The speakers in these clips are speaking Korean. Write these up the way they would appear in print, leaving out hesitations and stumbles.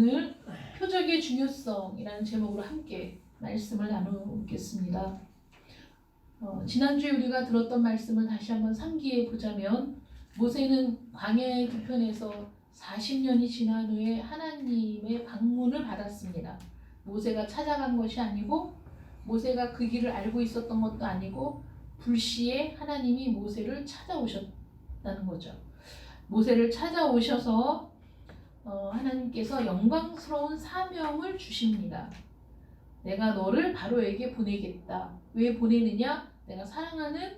오늘 표적의 중요성이라는 제목으로 함께 말씀을 나누겠습니다. 지난주에 우리가 들었던 말씀을 다시 한번 상기해 보자면, 모세는 광야의 뒤편에서 40년이 지난 후에 하나님의 방문을 받았습니다. 모세가 찾아간 것이 아니고, 모세가 그 길을 알고 있었던 것도 아니고, 불시에 하나님이 모세를 찾아오셨다는 거죠. 모세를 찾아오셔서 하나님께서 영광스러운 사명을 주십니다. 내가 너를 바로에게 보내겠다. 왜 보내느냐? 내가 사랑하는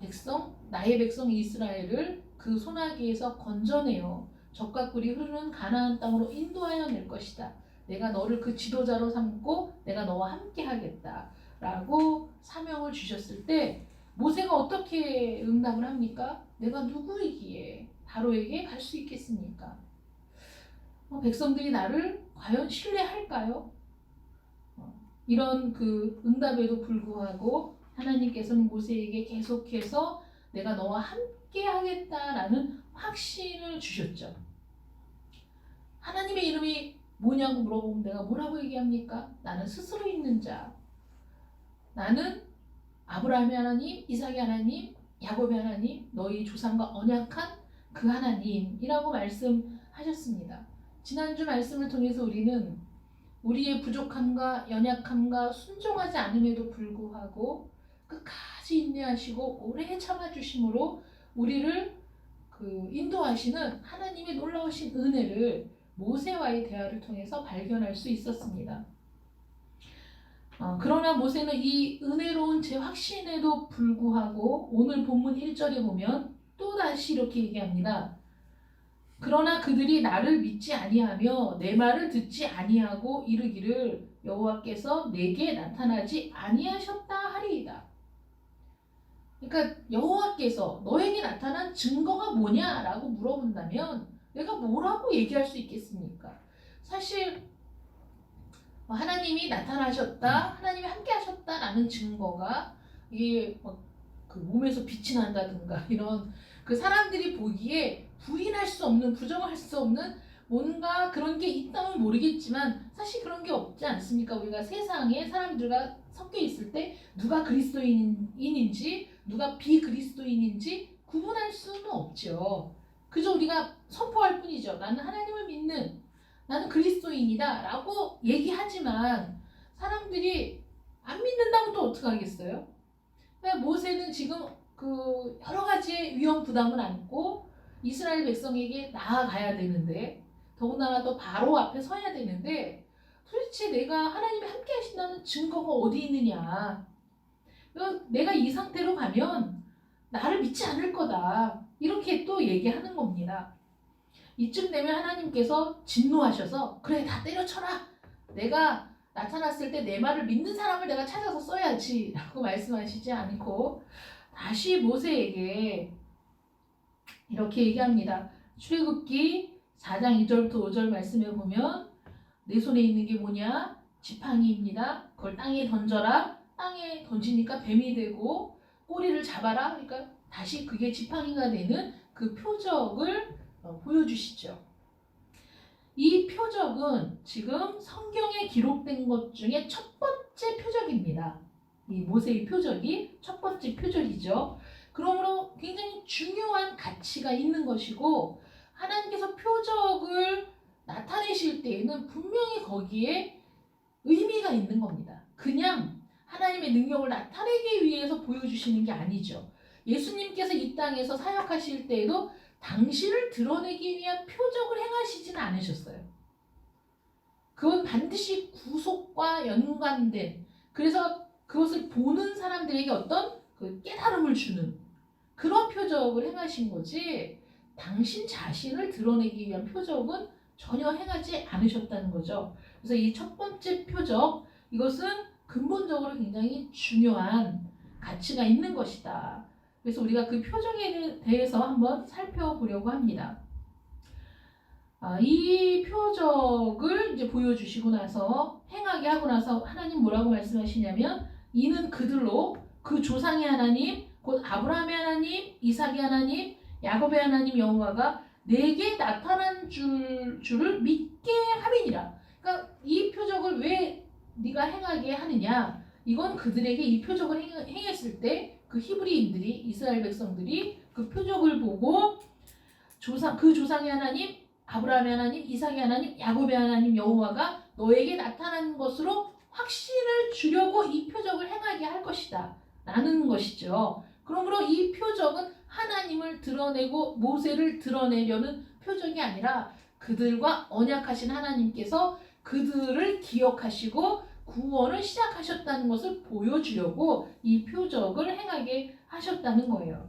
백성, 나의 백성 이스라엘을 그 소나기에서 건져내어 적과 꿀이 흐르는 가나안 땅으로 인도하여 낼 것이다. 내가 너를 그 지도자로 삼고 내가 너와 함께 하겠다 라고 사명을 주셨을 때, 모세가 어떻게 응답을 합니까? 내가 누구이기에 바로에게 갈 수 있겠습니까? 백성들이 나를 과연 신뢰할까요? 이런 그 응답에도 불구하고 하나님께서는 모세에게 계속해서 내가 너와 함께 하겠다라는 확신을 주셨죠. 하나님의 이름이 뭐냐고 물어보면 내가 뭐라고 얘기합니까? 나는 스스로 있는 자. 나는 아브라함의 하나님, 이삭의 하나님, 야곱의 하나님, 너희 조상과 언약한 그 하나님이라고 말씀하셨습니다. 지난주 말씀을 통해서 우리는 우리의 부족함과 연약함과 순종하지 않음에도 불구하고 끝까지 인내하시고 오래 참아주심으로 우리를 인도하시는 하나님의 놀라우신 은혜를 모세와의 대화를 통해서 발견할 수 있었습니다. 그러나 모세는 이 은혜로운 제 확신에도 불구하고 오늘 본문 1절에 보면 또다시 이렇게 얘기합니다. 그러나 그들이 나를 믿지 아니하며 내 말을 듣지 아니하고 이르기를 여호와께서 내게 나타나지 아니하셨다 하리이다. 그러니까 여호와께서 너에게 나타난 증거가 뭐냐라고 물어본다면 내가 뭐라고 얘기할 수 있겠습니까? 사실 하나님이 나타나셨다, 하나님이 함께 하셨다라는 증거가 이게 그 몸에서 빛이 난다든가 이런 그 사람들이 보기에 부인할 수 없는, 부정할 수 없는 뭔가 그런 게 있다면 모르겠지만 사실 그런 게 없지 않습니까? 우리가 세상에 사람들과 섞여 있을 때 누가 그리스도인인지 누가 비그리스도인인지 구분할 수는 없죠. 그저 우리가 선포할 뿐이죠. 나는 하나님을 믿는, 나는 그리스도인이다 라고 얘기하지만 사람들이 안 믿는다면 또 어떡하겠어요? 모세는 지금 그 여러 가지의 위험 부담을 안고 이스라엘 백성에게 나아가야 되는데, 더군다나 또 바로 앞에 서야 되는데, 도대체 내가 하나님이 함께 하신다는 증거가 어디 있느냐? 내가 이 상태로 가면 나를 믿지 않을 거다. 이렇게 또 얘기하는 겁니다. 이쯤 되면 하나님께서 진노하셔서 그래 다 때려쳐라. 내가 나타났을 때 내 말을 믿는 사람을 내가 찾아서 써야지 라고 말씀하시지 않고 다시 모세에게 이렇게 얘기합니다. 출애굽기 4장 2절부터 5절 말씀에 보면 내 손에 있는 게 뭐냐? 지팡이입니다. 그걸 땅에 던져라. 땅에 던지니까 뱀이 되고 꼬리를 잡아라. 그러니까 다시 그게 지팡이가 되는 그 표적을 보여주시죠. 이 표적은 지금 성경에 기록된 것 중에 첫 번째 표적입니다. 이 모세의 표적이 첫 번째 표적이죠. 그러므로 굉장히 중요한 가치가 있는 것이고, 하나님께서 표적을 나타내실 때에는 분명히 거기에 의미가 있는 겁니다. 그냥 하나님의 능력을 나타내기 위해서 보여주시는 게 아니죠. 예수님께서 이 땅에서 사역하실 때에도 당신을 드러내기 위한 표적을 행하시지는 않으셨어요. 그건 반드시 구속과 연관된, 그래서 그것을 보는 사람들에게 어떤 그 깨달음을 주는 그런 표적을 행하신 거지, 당신 자신을 드러내기 위한 표적은 전혀 행하지 않으셨다는 거죠. 그래서 이 첫 번째 표적, 이것은 근본적으로 굉장히 중요한 가치가 있는 것이다. 그래서 우리가 그 표적에 대해서 한번 살펴보려고 합니다. 이 표적을 이제 보여주시고 나서, 행하게 하고 나서 하나님 뭐라고 말씀하시냐면, 이는 그들로 그 조상의 하나님, 곧 아브라함의 하나님, 이삭의 하나님, 야곱의 하나님 여호와가 내게 나타난 줄을 믿게 함이니라. 행하게 하느냐? 이건 그들에게 이 표적을 행했을 때 그 히브리인들이, 이스라엘 백성들이 그 표적을 보고 그 조상의 하나님, 아브라함의 하나님, 이삭의 하나님, 야곱의 하나님 여호와가 너에게 나타난 것으로 확신을 주려고 이 표적을 행하게 할 것이다 라는 것이죠. 그러므로 이 표적은 하나님을 드러내고 모세를 드러내려는 표적이 아니라 그들과 언약하신 하나님께서 그들을 기억하시고 구원을 시작하셨다는 것을 보여주려고 이 표적을 행하게 하셨다는 거예요.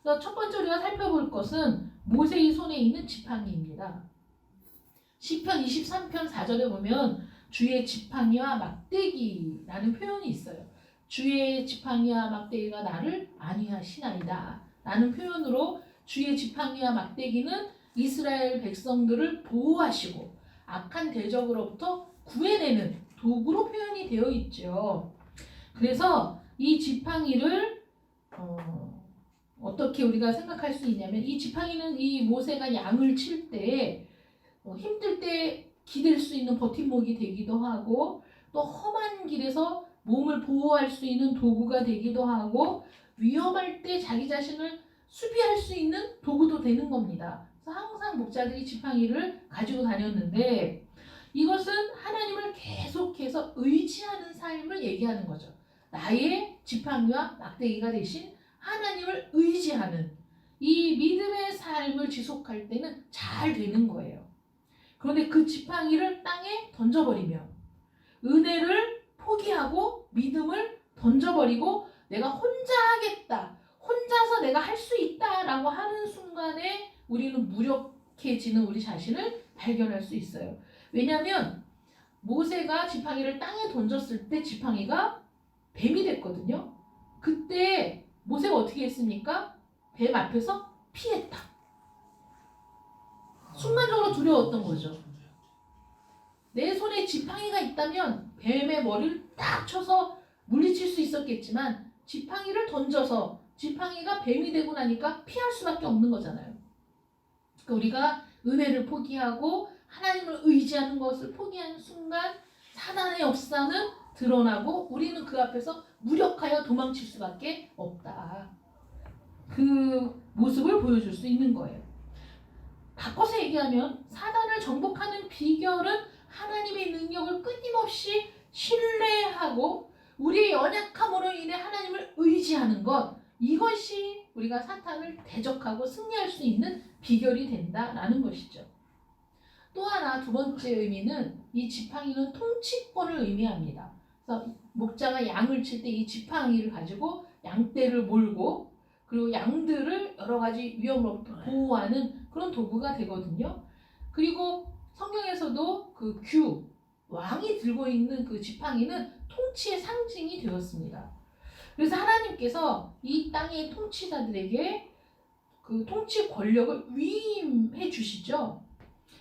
그래서 첫 번째 우리가 살펴볼 것은 모세의 손에 있는 지팡이입니다. 시편 23편 4절에 보면 주의 지팡이와 막대기라는 표현이 있어요. 주의 지팡이와 막대기가 나를 안위하시나이다 라는 표현으로 주의 지팡이와 막대기는 이스라엘 백성들을 보호하시고 악한 대적으로부터 구해내는 도구로 표현이 되어 있죠. 그래서 이 지팡이를 어떻게 우리가 생각할 수 있냐면 이 지팡이는 이 모세가 양을 칠 때 힘들 때 기댈 수 있는 버팀목이 되기도 하고 또 험한 길에서 몸을 보호할 수 있는 도구가 되기도 하고 위험할 때 자기 자신을 수비할 수 있는 도구도 되는 겁니다. 그래서 항상 목자들이 지팡이를 가지고 다녔는데 이것은 하나님을 계속해서 의지하는 삶을 얘기하는 거죠. 나의 지팡이와 막대기가 대신 하나님을 의지하는 이 믿음의 삶을 지속할 때는 잘 되는 거예요. 그런데 그 지팡이를 땅에 던져버리면 은혜를 포기하고 믿음을 던져버리고 내가 혼자 하겠다, 혼자서 내가 할 수 있다라고 하는 순간에 우리는 무력해지는 우리 자신을 발견할 수 있어요. 왜냐하면 모세가 지팡이를 땅에 던졌을 때 지팡이가 뱀이 됐거든요. 그때 모세가 어떻게 했습니까? 뱀 앞에서 피했다. 순간적으로 두려웠던 거죠. 내 손에 지팡이가 있다면 뱀의 머리를 딱 쳐서 물리칠 수 있었겠지만 지팡이를 던져서 지팡이가 뱀이 되고 나니까 피할 수밖에 없는 거잖아요. 그러니까 우리가 은혜를 포기하고 하나님을 의지하는 것을 포기하는 순간 사단의 역사는 드러나고 우리는 그 앞에서 무력하여 도망칠 수밖에 없다. 그 모습을 보여줄 수 있는 거예요. 바꿔서 얘기하면 사단을 정복하는 비결은 하나님의 능력을 끊임없이 신뢰하고 우리의 연약함으로 인해 하나님을 의지하는 것, 이것이 우리가 사탄을 대적하고 승리할 수 있는 비결이 된다라는 것이죠. 또 하나 두 번째 의미는 이 지팡이는 통치권을 의미합니다. 그래서 목자가 양을 칠 때 이 지팡이를 가지고 양떼를 몰고 그리고 양들을 여러 가지 위험으로부터 보호하는 그런 도구가 되거든요. 그리고 성경에서도 그 왕이 들고 있는 그 지팡이는 통치의 상징이 되었습니다. 그래서 하나님께서 이 땅의 통치자들에게 그 통치 권력을 위임해 주시죠.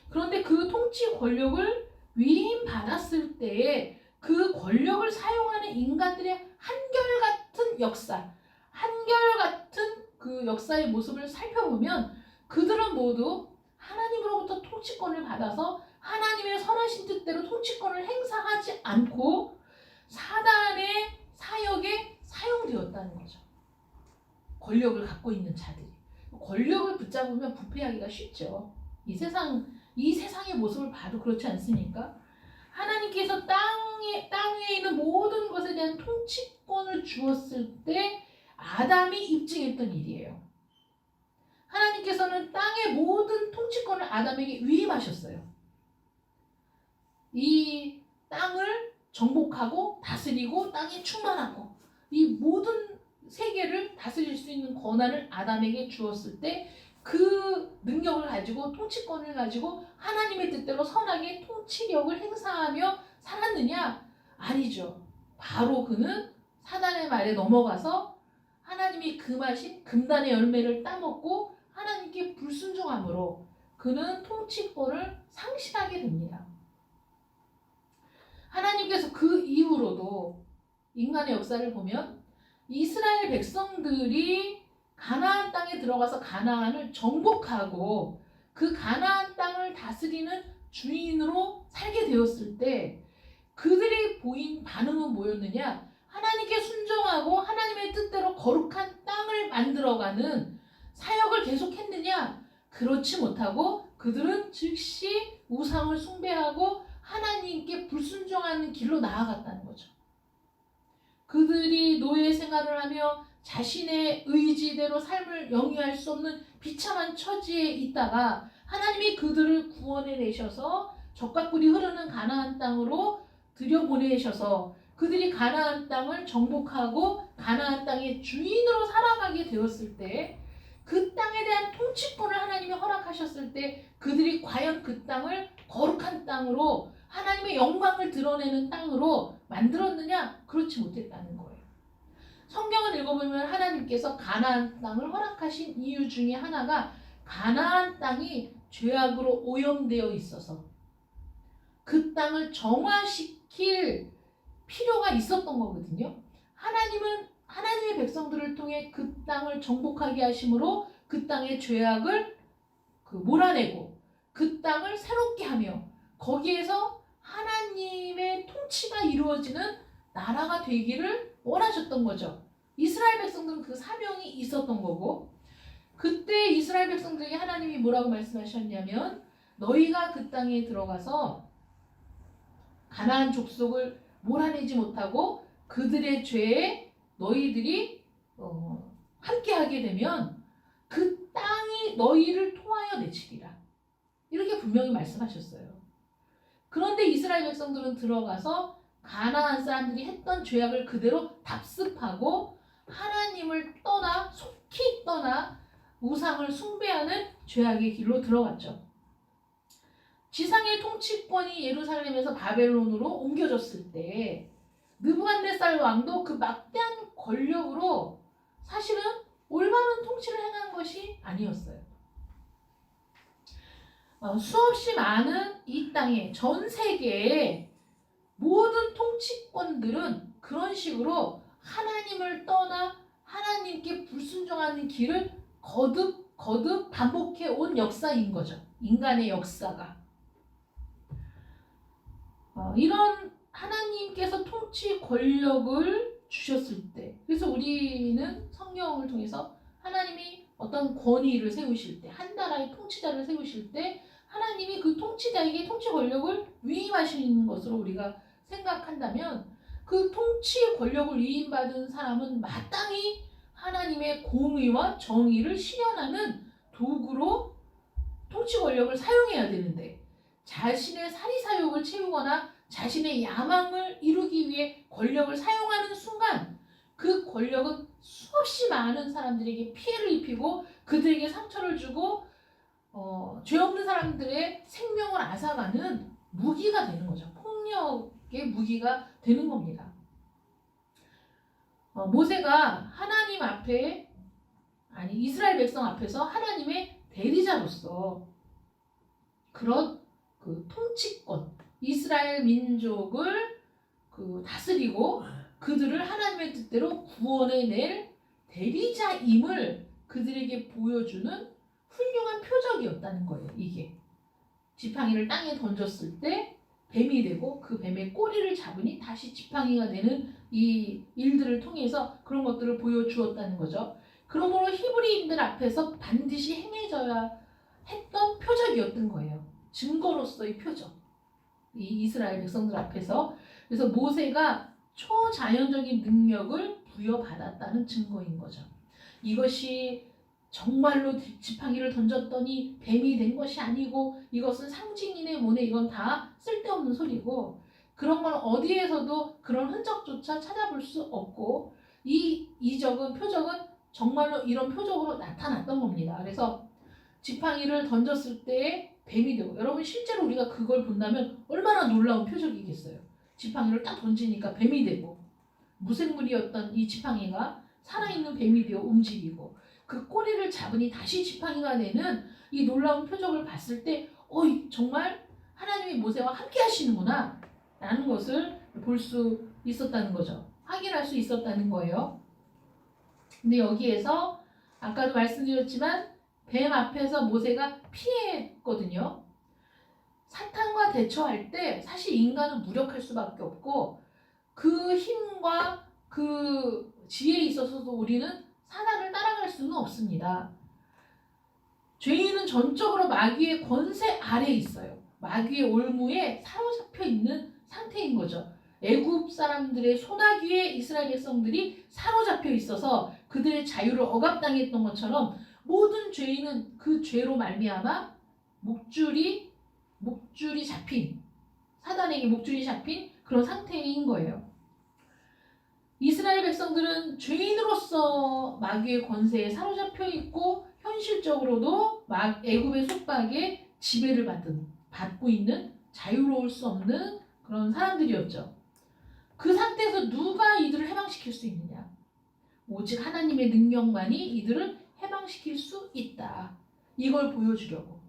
그런데 그 통치 권력을 위임받았을 때에 그 권력을 사용하는 인간들의 한결같은 역사, 한결같은 그 역사의 모습을 살펴보면 그들은 모두 하나님으로부터 통치권을 받아서 하나님의 선하신 뜻대로 통치권을 행사하지 않고 사단의 사역에 사용되었다는 거죠. 권력을 갖고 있는 자들이. 권력을 붙잡으면 부패하기가 쉽죠. 이 세상의 모습을 봐도 그렇지 않습니까? 하나님께서 땅 위에 있는 모든 것에 대한 통치권을 주었을 때 아담이 입증했던 일이에요. 하나님께서는 땅의 모든 통치권을 아담에게 위임하셨어요. 이 땅을 정복하고 다스리고 땅에 충만하고 이 모든 세계를 다스릴 수 있는 권한을 아담에게 주었을 때 그 능력을 가지고 통치권을 가지고 하나님의 뜻대로 선하게 통치력을 행사하며 살았느냐? 아니죠. 바로 그는 사단의 말에 넘어가서 하나님이 금하신 금단의 열매를 따먹고 하나님께 불순종함으로 그는 통치권을 상실하게 됩니다. 하나님께서 그 이후로도 인간의 역사를 보면 이스라엘 백성들이 가나안 땅에 들어가서 가나안을 정복하고 그 가나안 땅을 다스리는 주인으로 살게 되었을 때 그들이 보인 뭐였느냐? 하나님께 순종하고 하나님의 뜻대로 거룩한 땅을 만들어가는 사역을 계속했느냐? 그렇지 못하고 그들은 즉시 우상을 숭배하고 하나님께 불순종하는 길로 나아갔다는 거죠. 그들이 노예 생활을 하며 자신의 의지대로 삶을 영위할 수 없는 비참한 처지에 있다가 하나님이 그들을 구원해 내셔서 적과 꿀이 흐르는 가나안 땅으로 들여보내셔서 그들이 가나안 땅을 정복하고 가나안 땅의 주인으로 살아가게 되었을 때, 그 땅에 대한 통치권을 하나님이 허락하셨을 때 그들이 과연 그 땅을 거룩한 땅으로 하나님의 영광을 드러내는 땅으로 만들었느냐? 그렇지 못했다는 거예요. 성경을 읽어보면 하나님께서 가나안 땅을 허락하신 이유 중에 하나가 가나안 땅이 죄악으로 오염되어 있어서 그 땅을 정화시킬 필요가 있었던 거거든요. 하나님은 하나님의 백성들을 통해 그 땅을 정복하게 하심으로 그 땅의 죄악을 몰아내고 그 땅을 새롭게 하며 거기에서 하나님의 통치가 이루어지는 나라가 되기를 원하셨던 거죠. 이스라엘 백성들은 그 사명이 있었던 거고, 그때 이스라엘 백성들에게 하나님이 뭐라고 말씀하셨냐면, 너희가 그 땅에 들어가서 가나안 족속을 몰아내지 못하고 그들의 죄에 너희들이 함께하게 되면 그 땅이 너희를 토하여 내치리라. 이렇게 분명히 말씀하셨어요. 그런데 이스라엘 백성들은 들어가서 가나안 사람들이 했던 죄악을 그대로 답습하고 하나님을 떠나, 속히 떠나 우상을 숭배하는 죄악의 길로 들어갔죠. 지상의 통치권이 예루살렘에서 바벨론으로 옮겨졌을 때 느부갓네살 왕도 그 막대한 권력으로 사실은 올바른 통치를 행한 것이 아니었어요. 수없이 많은 이 땅에, 전 세계의 모든 통치권들은 그런 식으로 하나님을 떠나 하나님께 불순종하는 길을 거듭 반복해 온 역사인 거죠. 인간의 역사가. 이런 하나님께서 통치 권력을 주셨을 때, 그래서 우리는 성경을 통해서 하나님이 어떤 권위를 세우실 때, 한 나라의 통치자를 세우실 때 하나님이 그 통치자에게 통치 권력을 위임하시는 것으로 우리가 생각한다면, 그 통치 권력을 위임받은 사람은 마땅히 하나님의 공의와 정의를 실현하는 도구로 통치 권력을 사용해야 되는데, 자신의 사리사욕을 채우거나 자신의 야망을 이루기 위해 권력을 사용하는 순간 그 권력은 수없이 많은 사람들에게 피해를 입히고 그들에게 상처를 주고 죄 없는 사람들의 생명을 앗아가는 무기가 되는 거죠. 폭력의 무기가 되는 겁니다. 모세가 하나님 앞에, 이스라엘 백성 앞에서 하나님의 대리자로서 그런 그 통치권, 이스라엘 민족을 다스리고 그들을 하나님의 뜻대로 구원해낼 대리자임을 그들에게 보여주는 훌륭한 표적이었다는 거예요. 이게 지팡이를 땅에 던졌을 때 뱀이 되고 그 뱀의 꼬리를 잡으니 다시 지팡이가 되는 이 일들을 통해서 그런 것들을 보여주었다는 거죠. 그러므로 히브리인들 앞에서 반드시 행해져야 했던 표적이었던 거예요. 증거로서의 표적. 이 이스라엘 백성들 앞에서. 그래서 모세가 초자연적인 능력을 부여받았다는 증거인 거죠. 이것이 정말로 지팡이를 던졌더니 뱀이 된 것이 아니고 이것은 상징이네 뭐네, 이건 다 쓸데없는 소리고, 그런 건 어디에서도 그런 흔적조차 찾아볼 수 없고, 이 이적은, 표적은 정말로 이런 표적으로 나타났던 겁니다. 그래서 지팡이를 던졌을 때 뱀이 되고, 여러분 실제로 우리가 그걸 본다면 얼마나 놀라운 표적이겠어요. 지팡이를 딱 던지니까 뱀이 되고, 무생물이었던 이 지팡이가 살아있는 뱀이 되어 움직이고, 그 꼬리를 잡으니 다시 지팡이가 되는 이 놀라운 표적을 봤을 때 정말 하나님이 모세와 함께 하시는구나 라는 것을 볼 수 있었다는 거죠. 확인할 수 있었다는 거예요. 근데 여기에서 아까도 말씀드렸지만 뱀 앞에서 모세가 피했거든요. 사탄과 대처할 때 사실 인간은 무력할 수밖에 없고 그 힘과 그 지혜에 있어서도 우리는 사단을 따라갈 수는 없습니다. 죄인은 전적으로 마귀의 권세 아래에 있어요. 마귀의 올무에 사로잡혀 있는 상태인 거죠. 애굽 사람들의 소나기에 이스라엘 백성들이 사로잡혀 있어서 그들의 자유를 억압당했던 것처럼 모든 죄인은 그 죄로 말미암아 목줄이 잡힌, 사단에게 목줄이 잡힌 그런 상태인 거예요. 이스라엘 백성들은 죄인으로서 마귀의 권세에 사로잡혀 있고 현실적으로도 애굽의 속박에 지배를 받고 있는 자유로울 수 없는 그런 사람들이었죠. 그 상태에서 누가 이들을 해방시킬 수 있느냐? 오직 하나님의 능력만이 이들을 해방시킬 수 있다. 이걸 보여주려고.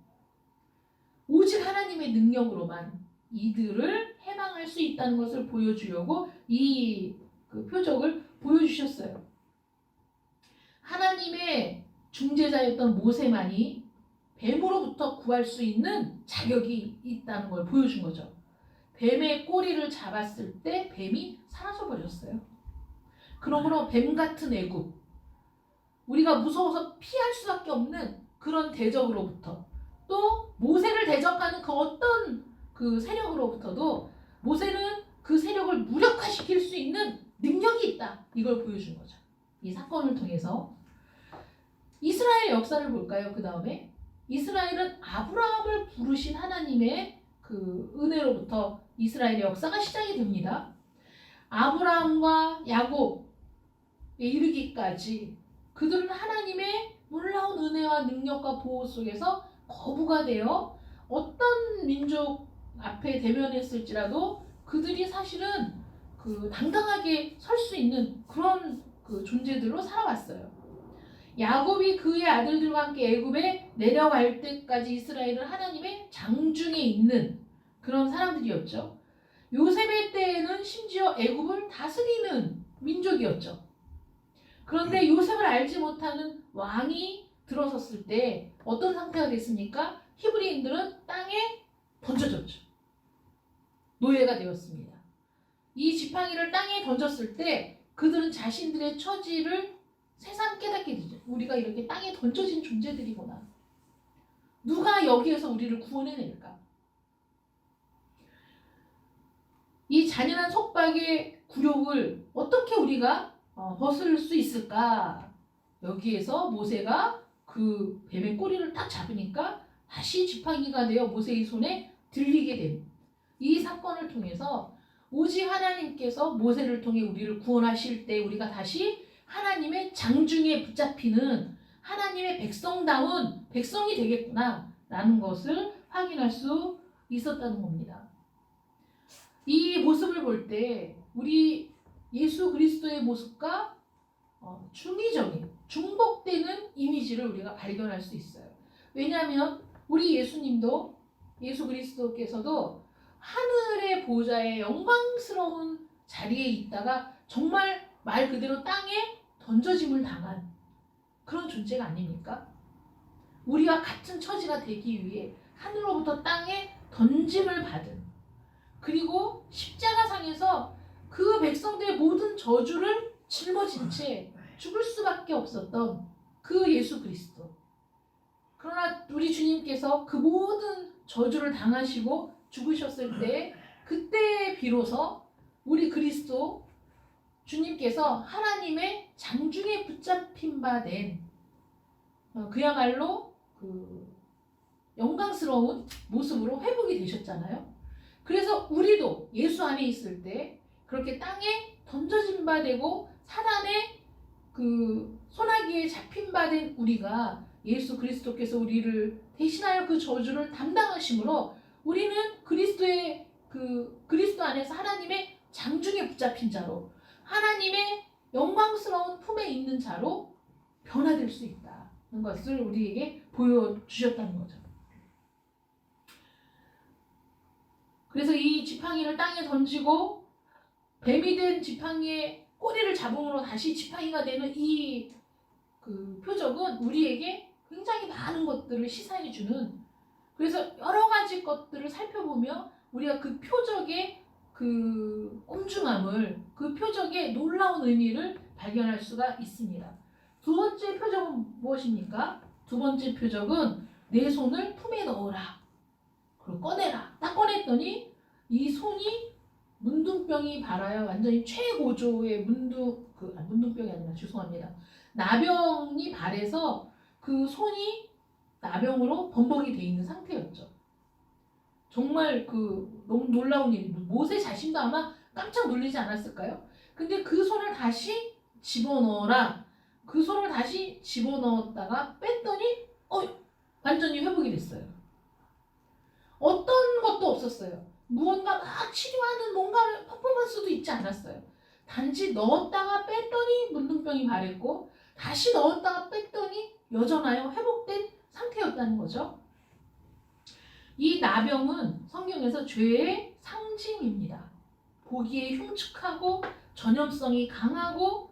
오직 하나님의 능력으로만 이들을 해방할 수 있다는 것을 보여주려고 그 표적을 보여주셨어요. 하나님의 중재자였던 모세만이 뱀으로부터 구할 수 있는 자격이 있다는 걸 보여준 거죠. 뱀의 꼬리를 잡았을 때 뱀이 사라져버렸어요. 그러므로 뱀 같은 애굽, 우리가 무서워서 피할 수밖에 없는 그런 대적으로부터, 또 모세를 대적하는 그 어떤 그 세력으로부터도 모세는 그 세력을 무력화시킬 수 있는 능력이 있다. 이걸 보여준 거죠. 이 사건을 통해서. 이스라엘 역사를 볼까요? 그 다음에 이스라엘은 아브라함을 부르신 하나님의 그 은혜로부터 이스라엘의 역사가 시작이 됩니다. 아브라함과 야곱에 이르기까지 그들은 하나님의 놀라운 은혜와 능력과 보호 속에서 거부가 되어 어떤 민족 앞에 대면했을지라도 그들이 사실은 그 당당하게 설 수 있는 그런 그 존재들로 살아왔어요. 야곱이 그의 아들들과 함께 애굽에 내려갈 때까지 이스라엘은 하나님의 장중에 있는 그런 사람들이었죠. 요셉의 때에는 심지어 애굽을 다스리는 민족이었죠. 그런데 요셉을 알지 못하는 왕이 들어섰을 때 어떤 상태가 됐습니까? 히브리인들은 땅에 던져졌죠. 노예가 되었습니다. 이 지팡이를 땅에 던졌을 때 그들은 자신들의 처지를 새삼 깨닫게 되죠. 우리가 이렇게 땅에 던져진 존재들이구나. 누가 여기에서 우리를 구원해낼까? 이 잔인한 속박의 굴욕을 어떻게 우리가 벗을 수 있을까? 여기에서 모세가 그 뱀의 꼬리를 딱 잡으니까 다시 지팡이가 되어 모세의 손에 들리게 된 이 사건을 통해서 오직 하나님께서 모세를 통해 우리를 구원하실 때 우리가 다시 하나님의 장중에 붙잡히는 하나님의 백성다운 백성이 되겠구나 라는 것을 확인할 수 있었다는 겁니다. 이 모습을 볼 때 우리 예수 그리스도의 모습과 중의적인 중복되는 이미지를 우리가 발견할 수 있어요. 왜냐하면 우리 예수님도 예수 그리스도께서도 하늘의 보좌의 영광스러운 자리에 있다가 정말 말 그대로 땅에 던져짐을 당한 그런 존재가 아닙니까? 우리와 같은 처지가 되기 위해 하늘로부터 땅에 던짐을 받은, 그리고 십자가상에서 그 백성들의 모든 저주를 짊어진 채 죽을 수밖에 없었던 그 예수 그리스도. 그러나 우리 주님께서 그 모든 저주를 당하시고 죽으셨을 때 그때 비로소 우리 그리스도 주님께서 하나님의 장중에 붙잡힌 바 된 그야말로 그 영광스러운 모습으로 회복이 되셨잖아요. 그래서 우리도 예수 안에 있을 때 그렇게 땅에 던져진 바 되고 사단의 그 소나기에 잡힌 바 된 우리가 예수 그리스도께서 우리를 대신하여 그 저주를 담당하심으로 우리는 그리스도의 그리스도 안에서 하나님의 장중에 붙잡힌 자로 하나님의 영광스러운 품에 있는 자로 변화될 수 있다는 것을 우리에게 보여주셨다는 거죠. 그래서 이 지팡이를 땅에 던지고 뱀이 된 지팡이의 꼬리를 잡음으로 다시 지팡이가 되는 이 그 표적은 우리에게 굉장히 많은 것들을 시사해주는, 그래서 여러 가지 것들을 살펴보며 우리가 그 표적의 그 엄중함을, 그 표적의 놀라운 의미를 발견할 수가 있습니다. 두 번째 표적은 무엇입니까? 두 번째 표적은 내 손을 품에 넣어라. 그리고 꺼내라. 딱 꺼냈더니 이 손이 문둥병이 발하여 완전히 최고조의 문둥병이 아니라 죄송합니다. 나병이 발해서 그 손이 나병으로 범벅이 돼 있는 상태였죠. 정말 그 너무 놀라운 일이, 모세 자신도 아마 깜짝 놀라지 않았을까요? 근데 그 손을 다시 집어넣어라. 그 손을 다시 집어넣었다가 뺐더니 완전히 회복이 됐어요. 어떤 것도 없었어요. 무언가 막 치료하는 뭔가를 퍼포먼스도 있지 않았어요. 단지 넣었다가 뺐더니 문둥병이 발했고 다시 넣었다가 뺐더니 여전하여 회복된 상태였다는 거죠. 이 나병은 성경에서 죄의 상징입니다. 보기에 흉측하고 전염성이 강하고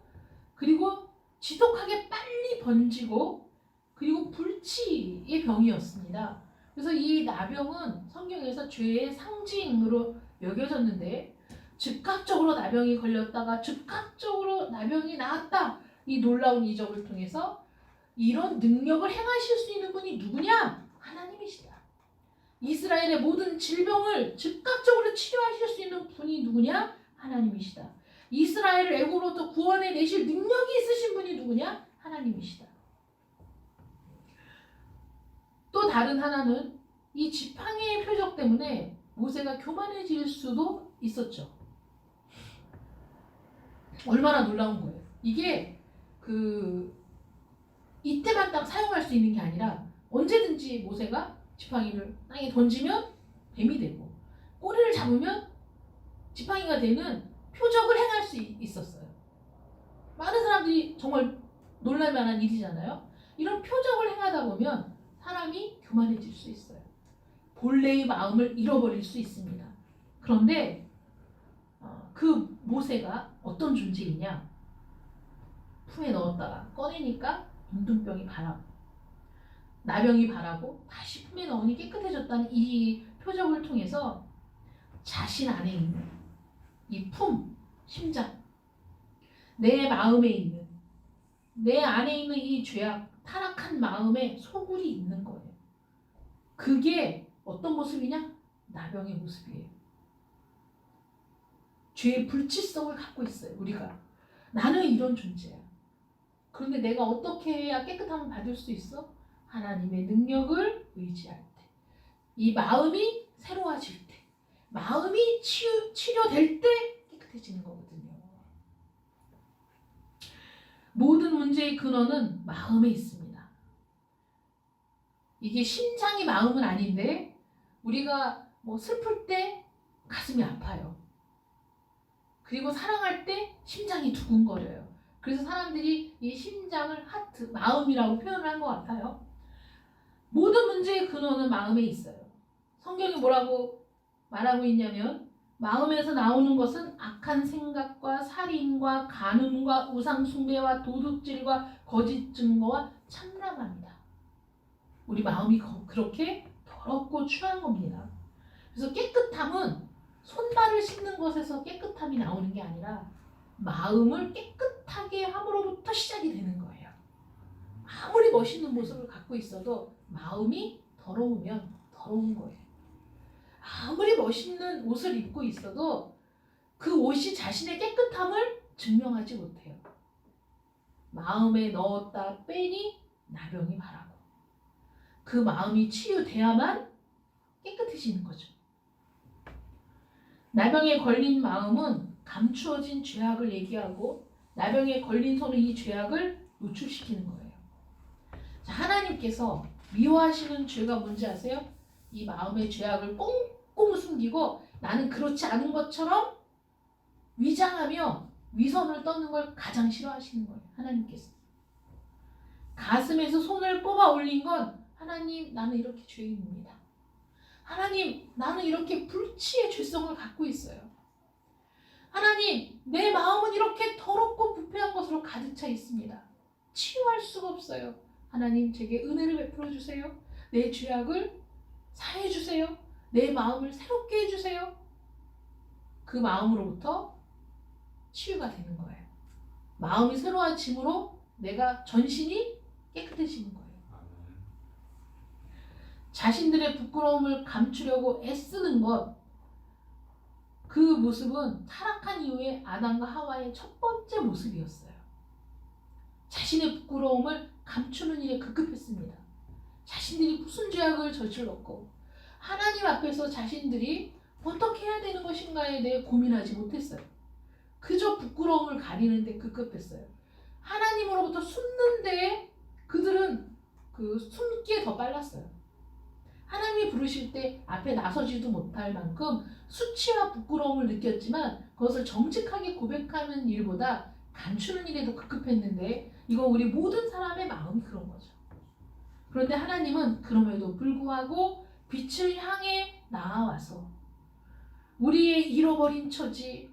그리고 지독하게 빨리 번지고 그리고 불치의 병이었습니다. 그래서 이 나병은 성경에서 죄의 상징으로 여겨졌는데 즉각적으로 나병이 걸렸다가 즉각적으로 나병이 나았다. 이 놀라운 이적을 통해서 이런 능력을 행하실 수 있는 분이 누구냐? 하나님이시다. 이스라엘의 모든 질병을 즉각적으로 치료하실 수 있는 분이 누구냐? 하나님이시다. 이스라엘을 애굽으로부터 구원해 내실 능력이 있으신 분이 누구냐? 하나님이시다. 또 다른 하나는 이 지팡이의 표적 때문에 모세가 교만해질 수도 있었죠. 얼마나 놀라운 거예요. 이게 이때만 딱 사용할 수 있는 게 아니라 언제든지 모세가 지팡이를 땅에 던지면 뱀이 되고 꼬리를 잡으면 지팡이가 되는 표적을 행할 수 있었어요. 많은 사람들이 정말 놀랄만한 일이잖아요. 이런 표적을 행하다 보면 사람이 교만해질 수 있어요. 본래의 마음을 잃어버릴 수 있습니다. 그런데 그 모세가 어떤 존재이냐? 품에 넣었다가 꺼내니까 문둥병이 발하고 나병이 발하고 다시 품에 넣으니 깨끗해졌다는 이 표적을 통해서 자신 안에 있는 이 품, 심장, 내 마음에 있는, 내 안에 있는 이 죄악, 타락한 마음에 소굴이 있는 거예요. 그게 어떤 모습이냐? 나병의 모습이에요. 죄의 불치성을 갖고 있어요. 우리가. 나는 이런 존재야. 그런데 내가 어떻게 해야 깨끗함을 받을 수 있어? 하나님의 능력을 의지할 때. 이 마음이 새로워질 때. 마음이 치료될 때 깨끗해지는 거거든요. 모든 문제의 근원은 마음에 있습니다. 이게 심장이 마음은 아닌데 우리가 슬플 때 가슴이 아파요. 그리고 사랑할 때 심장이 두근거려요. 그래서 사람들이 이 심장을 하트, 마음이라고 표현을 한 것 같아요. 모든 문제의 근원은 마음에 있어요. 성경이 뭐라고 말하고 있냐면 마음에서 나오는 것은 악한 생각과 살인과 간음과 우상숭배와 도둑질과 거짓 증거와 참람합니다. 우리 마음이 그렇게 더럽고 추한 겁니다. 그래서 깨끗함은 손발을 씻는 것에서 깨끗함이 나오는 게 아니라 마음을 깨끗하게 함으로부터 시작이 되는 거예요. 아무리 멋있는 모습을 갖고 있어도 마음이 더러우면 더러운 거예요. 아무리 멋있는 옷을 입고 있어도 그 옷이 자신의 깨끗함을 증명하지 못해요. 마음에 넣었다 빼니 나병이 발하고 그 마음이 치유돼야만 깨끗해지는 거죠. 나병에 걸린 마음은 감추어진 죄악을 얘기하고 나병에 걸린 손은 이 죄악을 노출시키는 거예요. 자, 하나님께서 미워하시는 죄가 뭔지 아세요? 이 마음의 죄악을 꽁꽁 숨기고 나는 그렇지 않은 것처럼 위장하며 위선을 떠는 걸 가장 싫어하시는 거예요. 하나님께서. 가슴에서 손을 뽑아 올린 건 하나님 나는 이렇게 죄인입니다. 하나님 나는 이렇게 불치의 죄성을 갖고 있어요. 하나님 내 마음은 이렇게 더럽고 부패한 것으로 가득 차 있습니다. 치유할 수가 없어요. 하나님 제게 은혜를 베풀어 주세요. 내 죄악을 사해 주세요. 내 마음을 새롭게 해주세요. 그 마음으로부터 치유가 되는 거예요. 마음이 새로워짐으로 내가 전신이 깨끗해지는 거예요. 자신들의 부끄러움을 감추려고 애쓰는 것, 그 모습은 타락한 이후에 아담과 하와의 첫 번째 모습이었어요. 자신의 부끄러움을 감추는 일에 급급했습니다. 자신들이 무슨 죄악을 저질렀고 하나님 앞에서 자신들이 어떻게 해야 되는 것인가에 대해 고민하지 못했어요. 그저 부끄러움을 가리는 데 급급했어요. 하나님으로부터 숨는 데에 그들은 그 숨기에 더 빨랐어요. 하나님이 부르실 때 앞에 나서지도 못할 만큼 수치와 부끄러움을 느꼈지만 그것을 정직하게 고백하는 일보다 감추는 일에 더 급급했는데 이건 우리 모든 사람의 마음이 그런 거죠. 그런데 하나님은 그럼에도 불구하고 빛을 향해 나아와서 우리의 잃어버린 처지,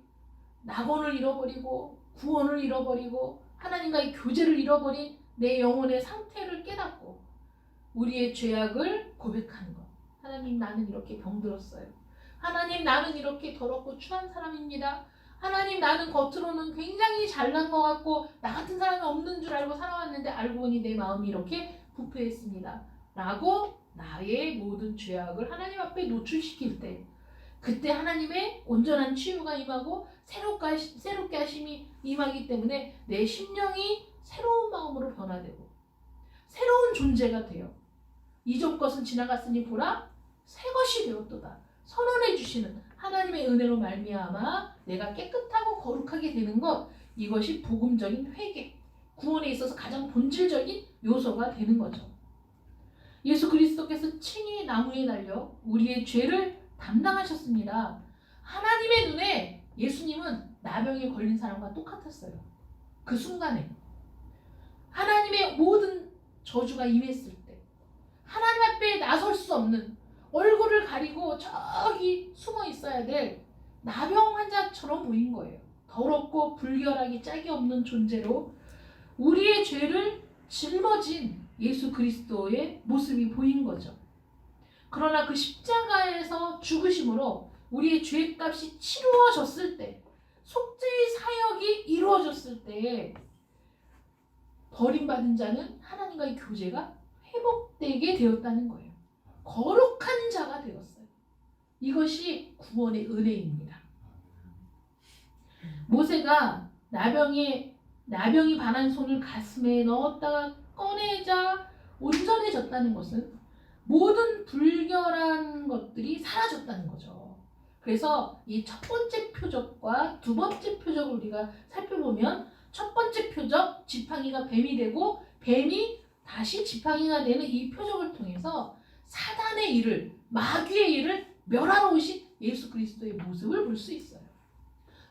낙원을 잃어버리고 구원을 잃어버리고 하나님과의 교제를 잃어버린 내 영혼의 상태를 깨닫고 우리의 죄악을 고백하는 것. 하나님, 나는 이렇게 병들었어요. 하나님, 나는 이렇게 더럽고 추한 사람입니다. 하나님, 나는 겉으로는 굉장히 잘난 것 같고 나 같은 사람이 없는 줄 알고 살아왔는데 알고 보니 내 마음이 이렇게 부패했습니다. 라고 나의 모든 죄악을 하나님 앞에 노출시킬 때 그때 하나님의 온전한 치유가 임하고 새롭게 하심이 임하기 때문에 내 심령이 새로운 마음으로 변화되고 새로운 존재가 되어 이전 것은 지나갔으니 보라 새 것이 되었도다 선언해 주시는 하나님의 은혜로 말미암아 내가 깨끗하고 거룩하게 되는 것, 이것이 복음적인 회개, 구원에 있어서 가장 본질적인 요소가 되는 거죠. 예수 그리스도께서 친히 나무에 달려 우리의 죄를 담당하셨습니다. 하나님의 눈에 예수님은 나병에 걸린 사람과 똑같았어요. 그 순간에 하나님의 모든 저주가 임했을 때 하나님 앞에 나설 수 없는 얼굴을 가리고 저기 숨어 있어야 될 나병 환자처럼 보인 거예요. 더럽고 불결하기 짝이 없는 존재로 우리의 죄를 짊어진 예수 그리스도의 모습이 보인 거죠. 그러나 그 십자가에서 죽으심으로 우리의 죄값이 치루어졌을 때, 속죄의 사역이 이루어졌을 때 버림받은 자는 하나님과의 교제가 회복되게 되었다는 거예요. 거룩한 자가 되었어요. 이것이 구원의 은혜입니다. 모세가 나병이 반한 손을 가슴에 넣었다가 꺼내자 온전해졌다는 것은 모든 불결한 것들이 사라졌다는 거죠. 그래서 이 첫 번째 표적과 두 번째 표적을 우리가 살펴보면 첫 번째 표적, 지팡이가 뱀이 되고 뱀이 다시 지팡이가 되는 이 표적을 통해서 사단의 일을, 마귀의 일을 멸하러 오신 예수 그리스도의 모습을 볼 수 있어요.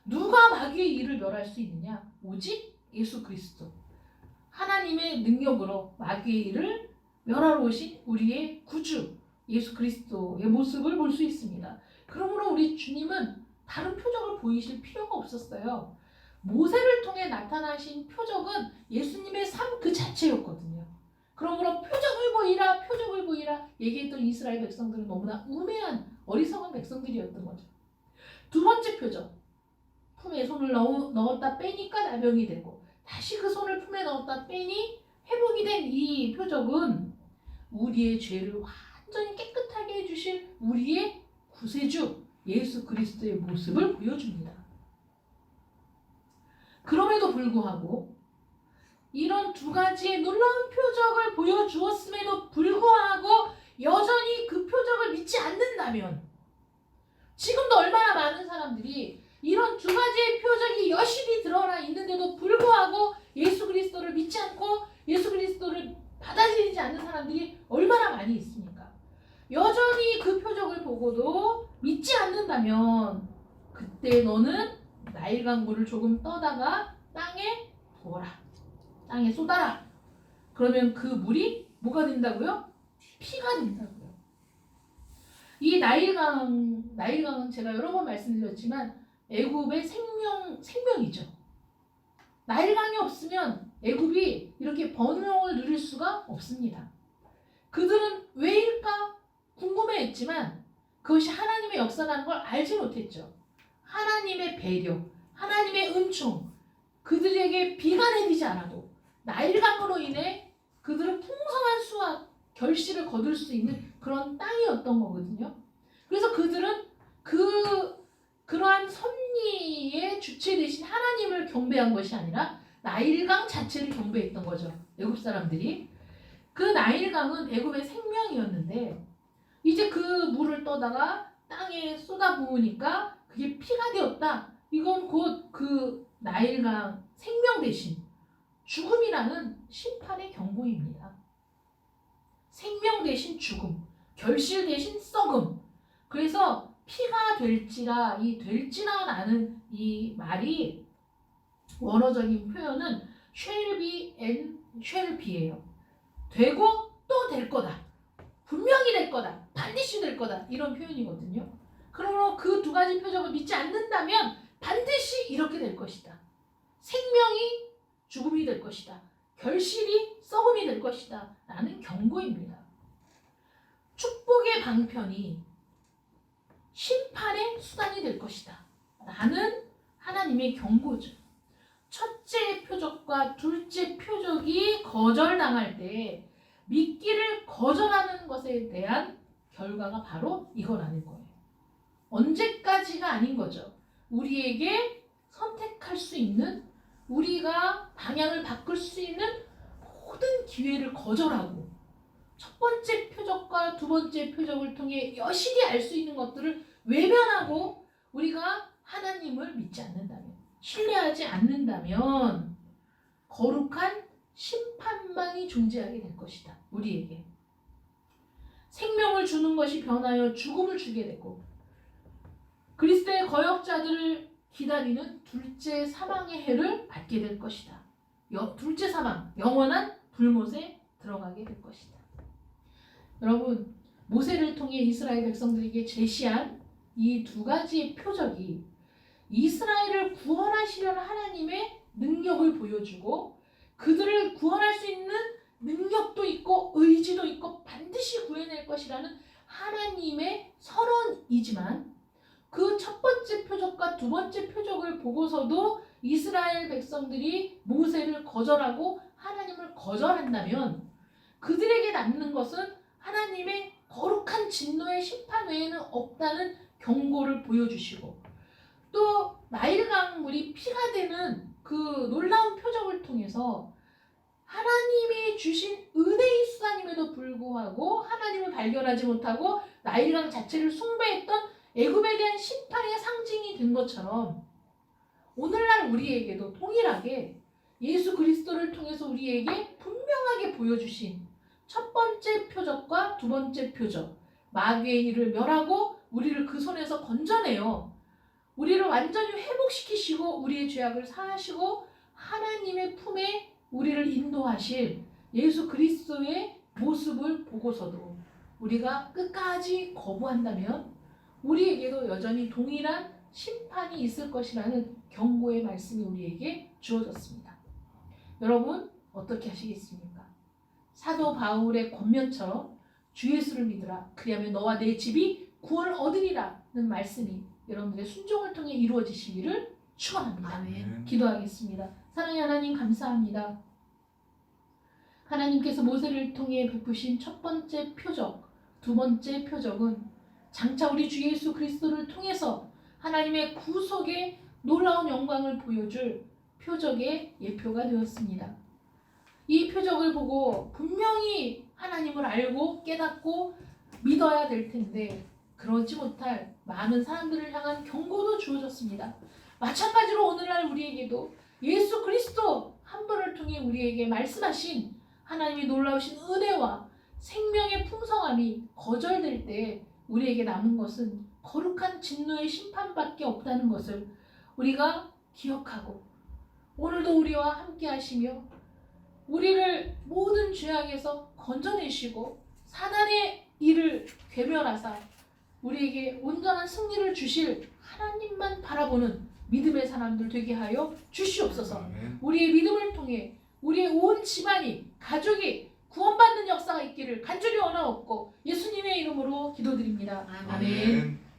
누가 마귀의 일을 멸할 수 있느냐? 오직 예수 그리스도. 하나님의 능력으로 마귀의 일을 멸하러 오신 우리의 구주 예수 그리스도의 모습을 볼 수 있습니다. 그러므로 우리 주님은 다른 표적을 보이실 필요가 없었어요. 모세를 통해 나타나신 표적은 예수님의 삶 그 자체였거든요. 그러므로 표적을 보이라 얘기했던 이스라엘 백성들은 너무나 우매한 어리석은 백성들이었던 거죠. 두 번째 표적, 품에 손을 넣었다 빼니까 나병이 되고 다시 그 손을 품에 넣었다 빼니 회복이 된 이 표적은 우리의 죄를 완전히 깨끗하게 해주실 우리의 구세주 예수 그리스도의 모습을 보여줍니다. 그럼에도 불구하고 이런 두 가지의 놀라운 표적을 보여주었음에도 불구하고 여전히 그 표적을 믿지 않는다면 지금도 얼마나 많은 사람들이 이런 두 가지의 표적이 여실히 드러나 있는데도 불구하고 예수 그리스도를 믿지 않고 예수 그리스도를 받아들이지 않는 사람들이 얼마나 많이 있습니까? 여전히 그 표적을 보고도 믿지 않는다면 그때 너는 나일 강물을 조금 떠다가 땅에 부어라. 땅에 쏟아라. 그러면 그 물이 뭐가 된다고요? 피가 된다고요. 이 나일강은 제가 여러 번 말씀드렸지만 애굽의 생명이죠. 나일강이 없으면 애굽이 이렇게 번영을 누릴 수가 없습니다. 그들은 왜일까 궁금해했지만 그것이 하나님의 역사라는 걸 알지 못했죠. 하나님의 배려, 하나님의 은총, 그들에게 비가 내리지 않아도 나일강으로 인해 그들은 풍성한 수확, 결실을 거둘 수 있는 그런 땅이었던 거거든요. 그래서 그들은 그러한 섭리의 주체 대신 하나님을 경배한 것이 아니라 나일강 자체를 경배했던 거죠. 애굽 사람들이. 그 나일강은 애굽의 생명이었는데 이제 그 물을 떠다가 땅에 쏟아부으니까 그게 피가 되었다. 이건 곧 그 나일강 생명 대신 죽음이라는 심판의 경고입니다. 생명 대신 죽음, 결실 대신 썩음. 그래서 피가 될지라, 이 될지라라는 이 말이 원어적인 표현은 shall be and shall be예요. 되고 또 될 거다. 분명히 될 거다. 반드시 될 거다. 이런 표현이거든요. 그러므로 그 두 가지 표적을 믿지 않는다면 반드시 이렇게 될 것이다. 생명이 죽음이 될 것이다. 결실이 썩음이 될 것이다. 라는 경고입니다. 축복의 방편이 심판의 수단이 될 것이다. 라는 하나님의 경고죠. 첫째 표적과 둘째 표적이 거절당할 때 믿기를 거절하는 것에 대한 결과가 바로 이거라는 거예요. 언제까지가 아닌 거죠. 우리에게 선택할 수 있는, 우리가 방향을 바꿀 수 있는 모든 기회를 거절하고 첫 번째 표적과 두 번째 표적을 통해 여실히 알 수 있는 것들을 외면하고 우리가 하나님을 믿지 않는다면, 신뢰하지 않는다면 거룩한 심판만이 존재하게 될 것이다. 우리에게. 생명을 주는 것이 변하여 죽음을 주게 되고 그리스도의 거역자들을 기다리는 둘째 사망의 해를 받게 될 것이다. 둘째 사망, 영원한 불못에 들어가게 될 것이다. 여러분, 모세를 통해 이스라엘 백성들에게 제시한 이 두 가지의 표적이 이스라엘을 구원하시려는 하나님의 능력을 보여주고 그들을 구원할 수 있는 능력도 있고 의지도 있고 반드시 구해낼 것이라는 하나님의 선언이지만 그 첫 번째 표적과 두 번째 표적을 보고서도 이스라엘 백성들이 모세를 거절하고 하나님을 거절한다면 그들에게 남는 것은 하나님의 거룩한 진노의 심판 외에는 없다는 경고를 보여주시고 또 나일강 물이 피가 되는 그 놀라운 표적을 통해서 하나님이 주신 은혜의 수단임에도 불구하고 하나님을 발견하지 못하고 나일강 자체를 숭배했던 애굽에 대한 심판의 상징이 된 것처럼 오늘날 우리에게도 동일하게 예수 그리스도를 통해서 우리에게 분명하게 보여주신 첫 번째 표적과 두 번째 표적, 마귀의 일을 멸하고 우리를 그 손에서 건져내어 우리를 완전히 회복시키시고 우리의 죄악을 사하시고 하나님의 품에 우리를 인도하실 예수 그리스도의 모습을 보고서도 우리가 끝까지 거부한다면 우리에게도 여전히 동일한 심판이 있을 것이라는 경고의 말씀이 우리에게 주어졌습니다. 여러분 어떻게 하시겠습니까? 사도 바울의 권면처럼 주 예수를 믿으라 그리하면 너와 내 집이 구원을 얻으리라는 말씀이 여러분들의 순종을 통해 이루어지시기를 축원합니다. 아멘. 기도하겠습니다. 사랑의 하나님 감사합니다. 하나님께서 모세를 통해 베푸신 첫 번째 표적, 두 번째 표적은 장차 우리 주 예수 그리스도를 통해서 하나님의 구속의 놀라운 영광을 보여줄 표적의 예표가 되었습니다. 이 표적을 보고 분명히 하나님을 알고 깨닫고 믿어야 될 텐데 그러지 못할 많은 사람들을 향한 경고도 주어졌습니다. 마찬가지로 오늘날 우리에게도 예수 그리스도 한 분을 통해 우리에게 말씀하신 하나님의 놀라우신 은혜와 생명의 풍성함이 거절될 때 우리에게 남은 것은 거룩한 진노의 심판밖에 없다는 것을 우리가 기억하고 오늘도 우리와 함께 하시며 우리를 모든 죄악에서 건져내시고 사단의 일을 괴멸하사 우리에게 온전한 승리를 주실 하나님만 바라보는 믿음의 사람들 되게 하여 주시옵소서. 아멘. 우리의 믿음을 통해 우리의 온 집안이 가족이 구원받는 역사가 있기를 간절히 원하옵고 예수님의 이름으로 기도드립니다. 아멘. 아멘.